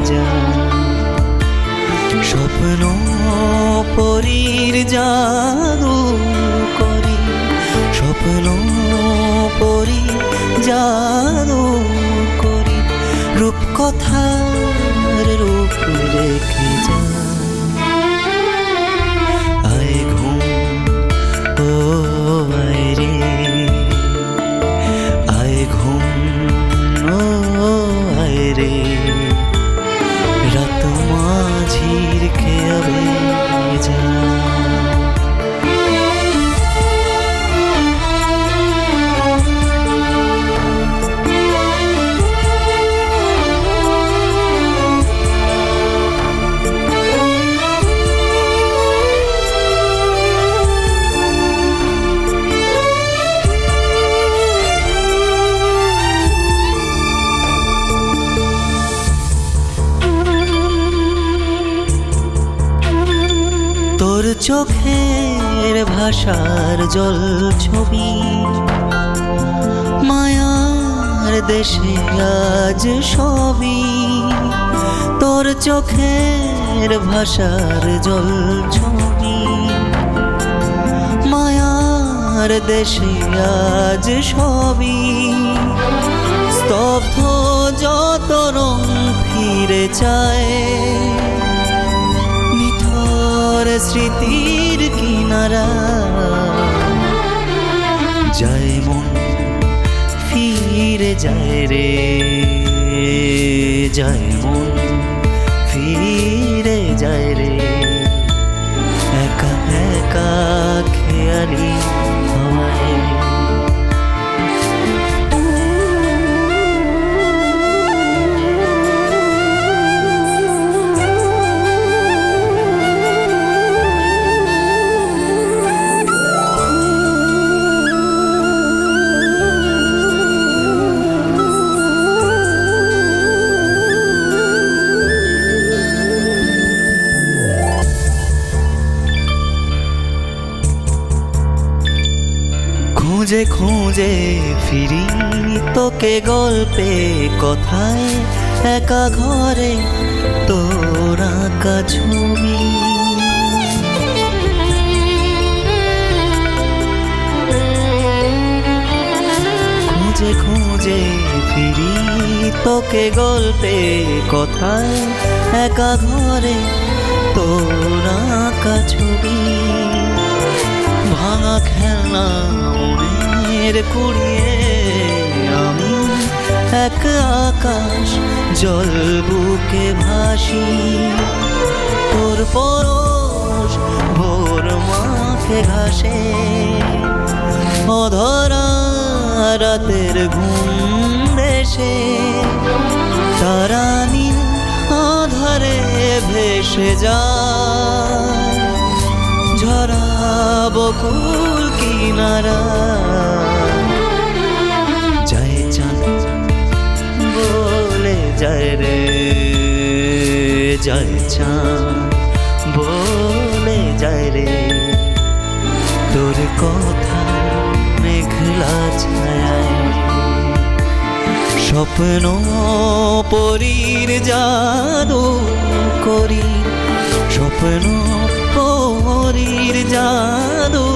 যায়। স্বপ্ন পরীর জাদু করি, স্বপ্ন পরী জাদু করি, রূপকথার রূপ রেখে যায়। আয় ঘুম ও আয় রে, আয় ঘুম ও আয় রে, রাত মাঝির খেয়াবে যায়। তোর চোখের ভাষার জল ছবি, মায়ার দেশে আজ সবই। তোর চোখের ভাষার জল ছবি, মায়ার দেশে আজ সবই। স্তব্ধ যত রং ফিরে চায়, স্মৃতির কিনারা যায় মন ফিরে যায় রে, যায় মন ফিরে যায় রে। একা একা খেয়ালি হাওয়ায় খুঁজে খুঁজে ফিরি তোকে গল্পে কথায়, একা ঘরে তোর আঁকা ছবি। খুঁজে খুঁজে ফিরি তোকে গল্পে কথায়, একা ঘরে তোর আঁকা ছবি। ভাঙা খেলনা মনের কুড়িয়ে আমি এক আকাশ জল বুকে ভাসি। তোর পরশ ভোর মাঠে ঘাসে, অধরা রাতের ঘুম দেশে। তারা নীল আধারে ভেসে যায়, ঝরা বকুল কিনারা যায় চাঁদ বলে যায় রে, যায় চাঁদ বলে যায় রে। তোর কথা মেঘলা ছায়, স্বপ্ন পরীর জাদু করি, স্বপ্ন পরীর জাদু